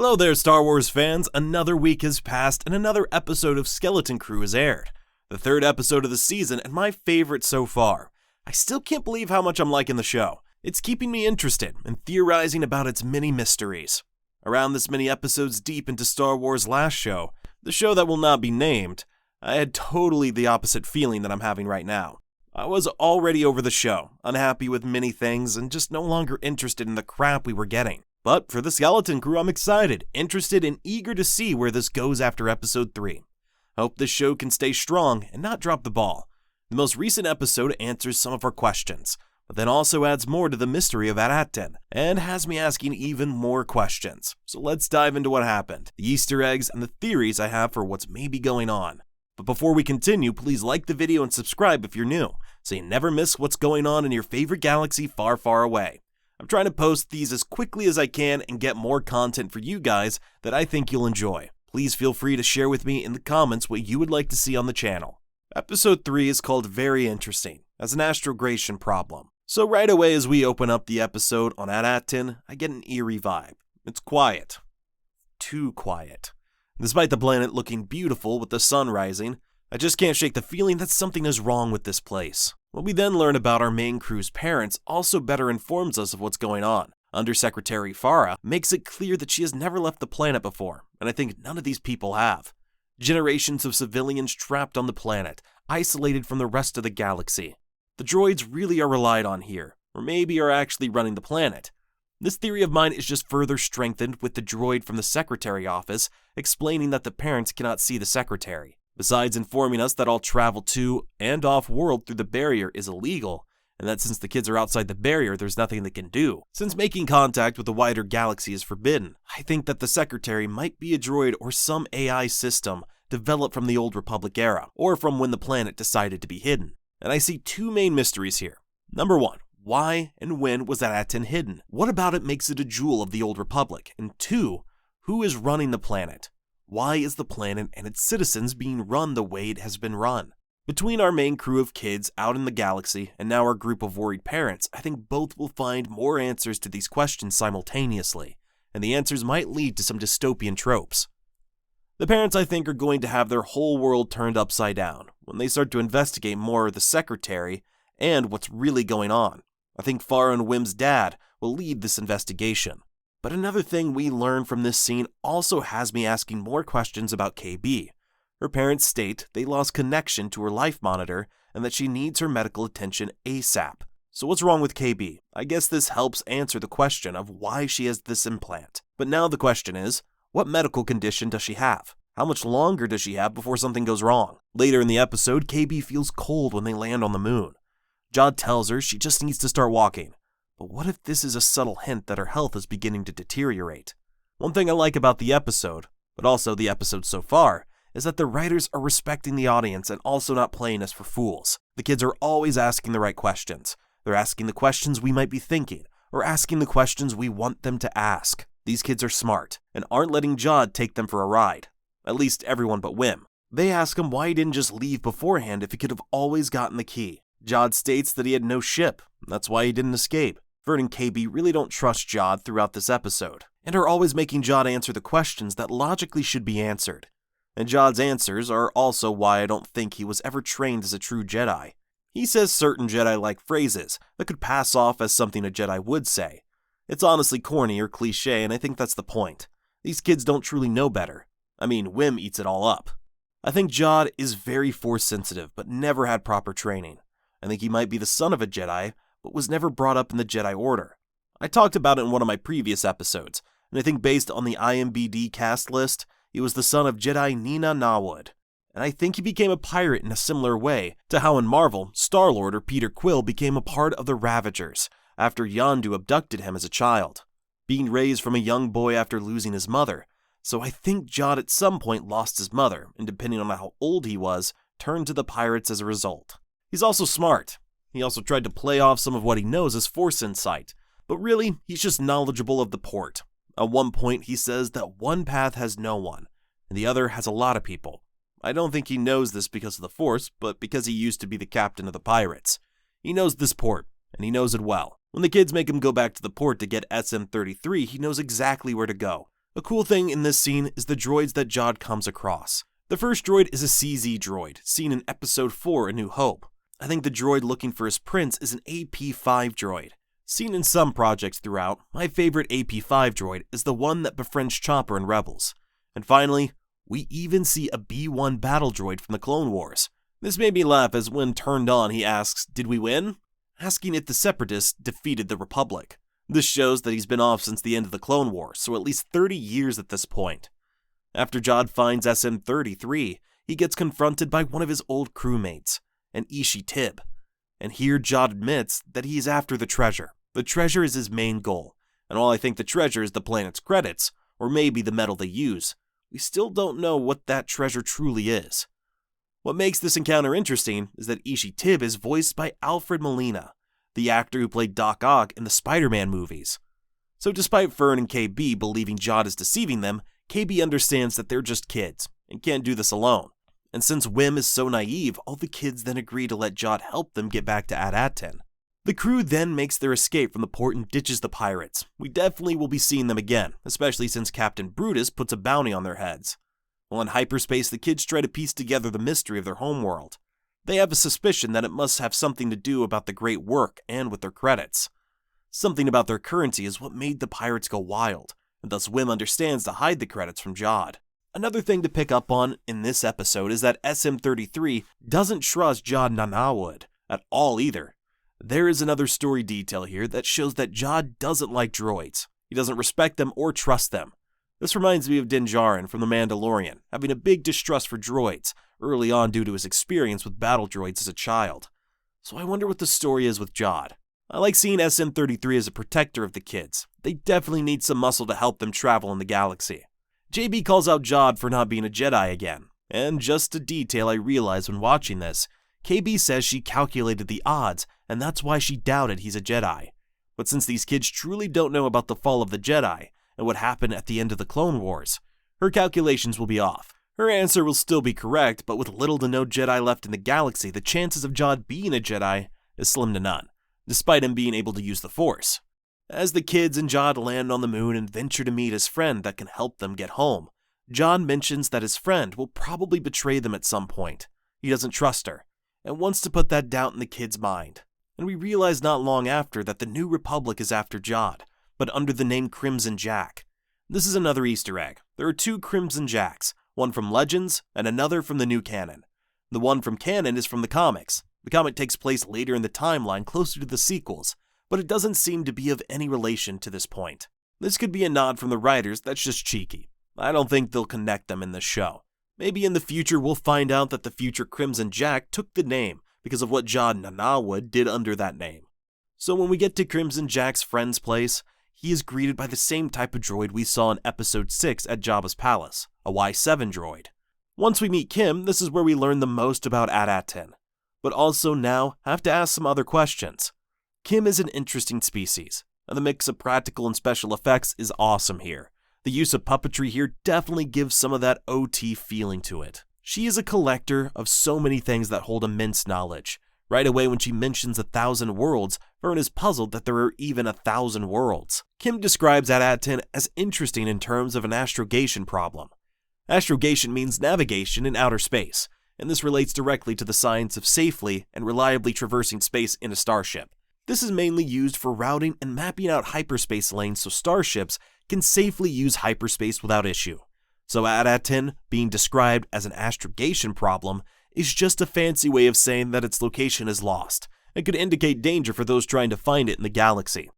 Hello there, Star Wars fans. Another week has passed and another episode of Skeleton Crew has aired. The third episode of the season and my favorite so far. I still can't believe how much I'm liking the show. It's keeping me interested and theorizing about its many mysteries. Around this many episodes deep into Star Wars' last show, the show that will not be named, I had totally the opposite feeling that I'm having right now. I was already over the show, unhappy with many things, and just no longer interested in the crap we were getting. But for the Skeleton Crew, I'm excited, interested, and eager to see where this goes after episode 3. I hope this show can stay strong and not drop the ball. The most recent episode answers some of our questions, but then also adds more to the mystery of At Attin, and has me asking even more questions. So let's dive into what happened, the Easter eggs, and the theories I have for what's maybe going on. But before we continue, please like the video and subscribe if you're new, so you never miss what's going on in your favorite galaxy far, far away. I'm trying to post these as quickly as I can and get more content for you guys that I think you'll enjoy. Please feel free to share with me in the comments what you would like to see on the channel. Episode 3 is called Very Interesting, as an Astrogration Problem. So right away as we open up the episode on At Attin, I get an eerie vibe. It's quiet. Too quiet. Despite the planet looking beautiful with the sun rising, I just can't shake the feeling that something is wrong with this place. What we then learn about our main crew's parents also better informs us of what's going on. Undersecretary Farah makes it clear that she has never left the planet before, and I think none of these people have. Generations of civilians trapped on the planet, isolated from the rest of the galaxy. The droids really are relied on here, or maybe are actually running the planet. This theory of mine is just further strengthened with the droid from the Secretary office explaining that the parents cannot see the Secretary. Besides informing us that all travel to and off-world through the barrier is illegal, and that since the kids are outside the barrier, there's nothing they can do. Since making contact with the wider galaxy is forbidden, I think that the Secretary might be a droid or some AI system developed from the Old Republic era, or from when the planet decided to be hidden. And I see two main mysteries here. Number 1, why and when was At Attin hidden? What about it makes it a jewel of the Old Republic? And 2, who is running the planet? Why is the planet and its citizens being run the way it has been run? Between our main crew of kids out in the galaxy and now our group of worried parents, I think both will find more answers to these questions simultaneously, and the answers might lead to some dystopian tropes. The parents, I think, are going to have their whole world turned upside down when they start to investigate more of the Secretary and what's really going on. I think Farah and Kh'ymm's dad will lead this investigation. But another thing we learn from this scene also has me asking more questions about KB. Her parents state they lost connection to her life monitor and that she needs her medical attention ASAP. So what's wrong with KB? I guess this helps answer the question of why she has this implant. But now the question is, what medical condition does she have? How much longer does she have before something goes wrong? Later in the episode, KB feels cold when they land on the moon. Jod tells her she just needs to start walking. But what if this is a subtle hint that her health is beginning to deteriorate? One thing I like about the episode, but also the episode so far, is that the writers are respecting the audience and also not playing us for fools. The kids are always asking the right questions. They're asking the questions we might be thinking, or asking the questions we want them to ask. These kids are smart, and aren't letting Jod take them for a ride. At least everyone but Kh'ymm. They ask him why he didn't just leave beforehand if he could have always gotten the key. Jod states that he had no ship, that's why he didn't escape. Vert and KB really don't trust Jod throughout this episode, and are always making Jod answer the questions that logically should be answered. And Jod's answers are also why I don't think he was ever trained as a true Jedi. He says certain Jedi-like phrases that could pass off as something a Jedi would say. It's honestly corny or cliche, and I think that's the point. These kids don't truly know better. I mean, Kh'ymm eats it all up. I think Jod is very force-sensitive, but never had proper training. I think he might be the son of a Jedi, but was never brought up in the Jedi Order. I talked about it in one of my previous episodes, and I think based on the IMDb cast list, he was the son of Jedi Nina Nawood. And I think he became a pirate in a similar way to how in Marvel, Star-Lord or Peter Quill became a part of the Ravagers after Yondu abducted him as a child, being raised from a young boy after losing his mother. So I think Jod at some point lost his mother, and depending on how old he was, turned to the pirates as a result. He's also smart. He also tried to play off some of what he knows as Force insight, but really, he's just knowledgeable of the port. At one point, he says that one path has no one, and the other has a lot of people. I don't think he knows this because of the Force, but because he used to be the captain of the pirates. He knows this port, and he knows it well. When the kids make him go back to the port to get SM-33, he knows exactly where to go. A cool thing in this scene is the droids that Jod comes across. The first droid is a CZ droid, seen in Episode 4, A New Hope. I think the droid looking for his prince is an AP-5 droid. Seen in some projects throughout, my favorite AP-5 droid is the one that befriends Chopper in Rebels. And finally, we even see a B-1 battle droid from the Clone Wars. This made me laugh as when turned on he asks, "Did we win?" asking if the Separatists defeated the Republic. This shows that he's been off since the end of the Clone Wars, so at least 30 years at this point. After Jod finds SM-33, he gets confronted by one of his old crewmates, an Ishi Tib. And here Jod admits that he is after the treasure. The treasure is his main goal, and while I think the treasure is the planet's credits, or maybe the metal they use, we still don't know what that treasure truly is. What makes this encounter interesting is that Ishi Tib is voiced by Alfred Molina, the actor who played Doc Ock in the Spider-Man movies. So despite Fern and KB believing Jod is deceiving them, KB understands that they're just kids, and can't do this alone. And since Kh'ymm is so naive, all the kids then agree to let Jod help them get back to At Attin. The crew then makes their escape from the port and ditches the pirates. We definitely will be seeing them again, especially since Captain Brutus puts a bounty on their heads. While in hyperspace, the kids try to piece together the mystery of their homeworld. They have a suspicion that it must have something to do about the great work and with their credits. Something about their currency is what made the pirates go wild, and thus Kh'ymm understands to hide the credits from Jod. Another thing to pick up on in this episode is that SM-33 doesn't trust Jod Nanawood at all either. There is another story detail here that shows that Jod doesn't like droids. He doesn't respect them or trust them. This reminds me of Din Djarin from The Mandalorian, having a big distrust for droids early on due to his experience with battle droids as a child. So I wonder what the story is with Jod. I like seeing SM-33 as a protector of the kids. They definitely need some muscle to help them travel in the galaxy. JB calls out Jod for not being a Jedi again, and just a detail I realized when watching this, KB says she calculated the odds, and that's why she doubted he's a Jedi. But since these kids truly don't know about the fall of the Jedi, and what happened at the end of the Clone Wars, her calculations will be off. Her answer will still be correct, but with little to no Jedi left in the galaxy, the chances of Jod being a Jedi is slim to none, despite him being able to use the Force. As the kids and Jod land on the moon and venture to meet his friend that can help them get home, Jod mentions that his friend will probably betray them at some point. He doesn't trust her, and wants to put that doubt in the kid's mind. And we realize not long after that the New Republic is after Jod, but under the name Crimson Jack. This is another Easter egg. There are two Crimson Jacks, one from Legends and another from the new canon. The one from canon is from the comics. The comic takes place later in the timeline, closer to the sequels, but it doesn't seem to be of any relation to this point. This could be a nod from the writers that's just cheeky. I don't think they'll connect them in this show. Maybe in the future we'll find out that the future Crimson Jack took the name because of what Jod Nanawood did under that name. So when we get to Crimson Jack's friend's place, he is greeted by the same type of droid we saw in Episode 6 at Jabba's palace, a Y7 droid. Once we meet Kh'ymm, this is where we learn the most about At Attin, but also now have to ask some other questions. Kh'ymm is an interesting species, and the mix of practical and special effects is awesome here. The use of puppetry here definitely gives some of that OT feeling to it. She is a collector of so many things that hold immense knowledge. Right away when she mentions 1,000 worlds, Fern is puzzled that there are even 1,000 worlds. Kh'ymm describes At Attin as interesting in terms of an astrogration problem. Astrogation means navigation in outer space, and this relates directly to the science of safely and reliably traversing space in a starship. This is mainly used for routing and mapping out hyperspace lanes so starships can safely use hyperspace without issue. So At Attin, being described as an astrogation problem, is just a fancy way of saying that its location is lost, and could indicate danger for those trying to find it in the galaxy.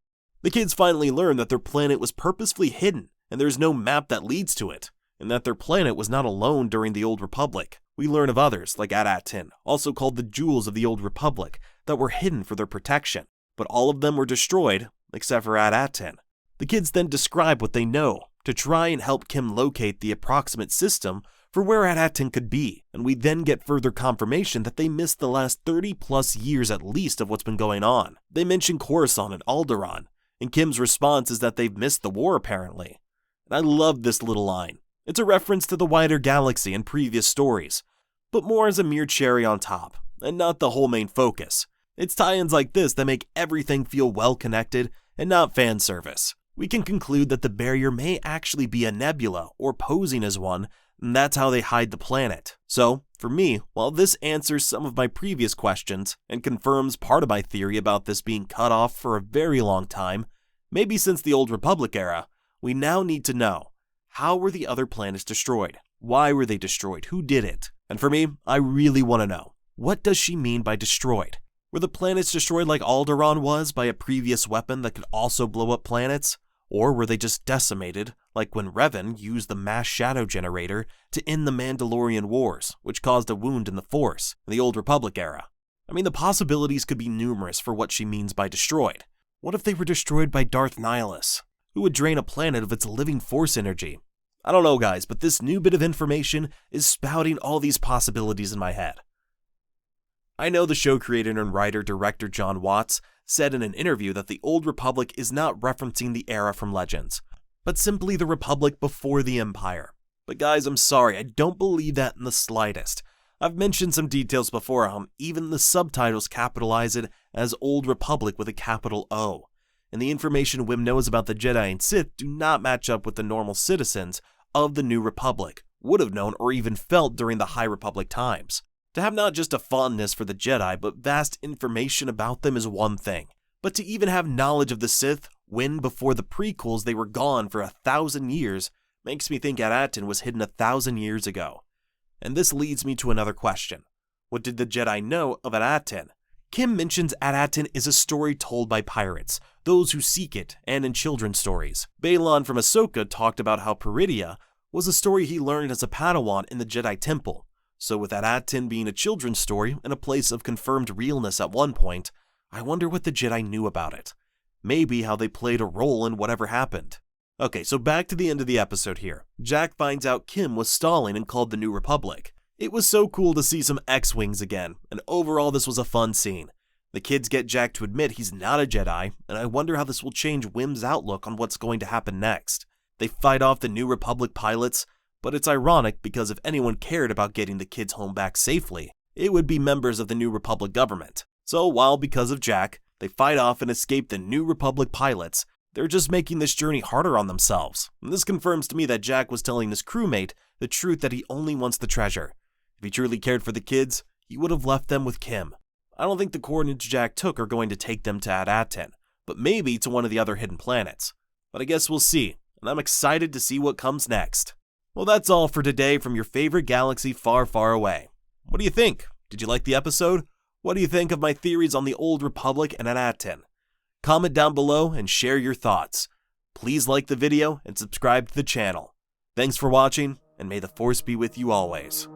The kids finally learn that their planet was purposefully hidden, and there is no map that leads to it, and that their planet was not alone during the Old Republic. We learn of others, like At Attin, also called the Jewels of the Old Republic, that were hidden for their protection, but all of them were destroyed, except for At Attin. The kids then describe what they know, to try and help Kh'ymm locate the approximate system for where At Attin could be, and we then get further confirmation that they missed the last 30 plus years at least of what's been going on. They mention Coruscant and Alderaan, and Kh'ymm's response is that they've missed the war apparently. And I love this little line. It's a reference to the wider galaxy and previous stories, but more as a mere cherry on top, and not the whole main focus. It's tie-ins like this that make everything feel well connected and not fan service. we can conclude that the barrier may actually be a nebula or posing as one, and that's how they hide the planet. So, for me, while this answers some of my previous questions and confirms part of my theory about this being cut off for a very long time, maybe since the Old Republic era, we now need to know, how were the other planets destroyed? Why were they destroyed? Who did it? And for me, I really want to know, what does she mean by destroyed? Were the planets destroyed like Alderaan was by a previous weapon that could also blow up planets? Or were they just decimated, like when Revan used the mass shadow generator to end the Mandalorian Wars, which caused a wound in the Force in the Old Republic era? I mean, the possibilities could be numerous for what she means by destroyed. What if they were destroyed by Darth Nihilus, who would drain a planet of its living Force energy? I don't know, guys, but this new bit of information is spouting all these possibilities in my head. I know the show creator and writer-director John Watts said in an interview that the Old Republic is not referencing the era from Legends, but simply the Republic before the Empire. But guys, I'm sorry, I don't believe that in the slightest. I've mentioned some details before, even the subtitles capitalize it as Old Republic with a capital O. And the information Kh'ymm knows about the Jedi and Sith do not match up with the normal citizens of the New Republic would have known or even felt during the High Republic times. To have not just a fondness for the Jedi, but vast information about them is one thing. But to even have knowledge of the Sith when before the prequels they were gone for 1,000 years makes me think At Attin was hidden 1,000 years ago. And this leads me to another question. What did the Jedi know of At Attin? Kh'ymm mentions At Attin is a story told by pirates, those who seek it, and in children's stories. Balon from Ahsoka talked about how Peridia was a story he learned as a Padawan in the Jedi Temple. So with At Attin being a children's story and a place of confirmed realness at one point, I wonder what the Jedi knew about it. Maybe how they played a role in whatever happened. Okay, so back to the end of the episode here. Jack finds out Kh'ymm was stalling and called the New Republic. It was so cool to see some X-Wings again, and overall this was a fun scene. The kids get Jack to admit he's not a Jedi, and I wonder how this will change Kh'ymm's outlook on what's going to happen next. They fight off the New Republic pilots, but it's ironic because if anyone cared about getting the kids home back safely, it would be members of the New Republic government. So while because of Jack, they fight off and escape the New Republic pilots, they're just making this journey harder on themselves. And this confirms to me that Jack was telling his crewmate the truth that he only wants the treasure. If he truly cared for the kids, he would have left them with Kh'ymm. I don't think the coordinates Jack took are going to take them to At Attin, but maybe to one of the other hidden planets. But I guess we'll see, and I'm excited to see what comes next. Well, that's all for today from your favorite galaxy far, far away. What do you think? Did you like the episode? What do you think of my theories on the Old Republic and At Attin? Comment down below and share your thoughts. Please like the video and subscribe to the channel. Thanks for watching, and may the Force be with you always.